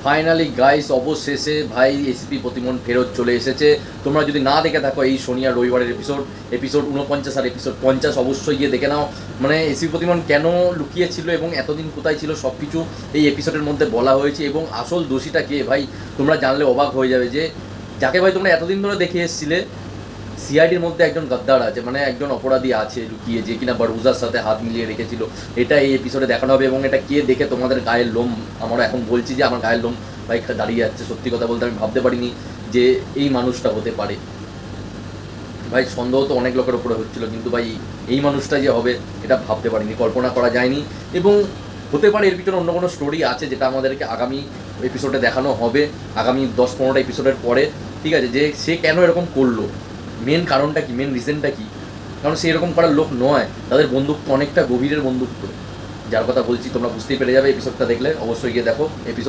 Finally guys, অবশেষে ভাই SP প্রতিমন ফেরত চলে এসেছে। তোমরা যদি না দেখে থাকো এই শনি আর রবিবারের এপিসোড 49 আর এপিসোড 50 অবশ্যই গিয়ে দেখে নাও। মানে এসপি প্রতিমন কেন লুকিয়েছিল এবং এতদিন কোথায় ছিল সব কিছু এই এপিসোডের মধ্যে বলা হয়েছে, এবং আসল দোষীটা কে ভাই তোমরা জানলে অবাক হয়ে যাবে। যে যাকে ভাই তোমরা এতদিন ধরে দেখে এসেছিলে, সিআইডির মধ্যে একজন গাদ্দার আছে, মানে একজন অপরাধী আছে লুকিয়ে, যে কিনা বারুজার সাথে হাত মিলিয়ে রেখেছিল। এটা এই এপিসোডে দেখানো হবে, এবং এটা কে দেখে তোমাদের গায়ের লোম, আমরা এখন বলছি যে আমার গায়ের লোম ভাই দাঁড়িয়ে যাচ্ছে। সত্যি কথা বলতে আমি ভাবতে পারিনি যে এই মানুষটা হতে পারে। ভাই সন্দেহ তো অনেক লোকের উপরে হচ্ছিল, কিন্তু ভাই এই মানুষটা যে হবে এটা ভাবতে পারিনি, কল্পনা করা যায়নি। এবং হতে পারে এর পিছনে অন্য কোনো স্টোরি আছে যেটা আমাদেরকে আগামী এপিসোডে দেখানো হবে, আগামী 10-15টা এপিসোডের পরে। ঠিক আছে, যে সে কেন এরকম করলো, মেন কারণটা কি, মেন রিজনটা কি। কারণ সে এরকম করার লোক নয়, তাদের বন্ধুত্ব অনেকটা গভীরের বন্ধুত্ব, যার কথা বলছি তোমরা বুঝতেই পেরে যাবে এপিসোডটা দেখলে। অবশ্যই গিয়ে দেখো এপিসোড।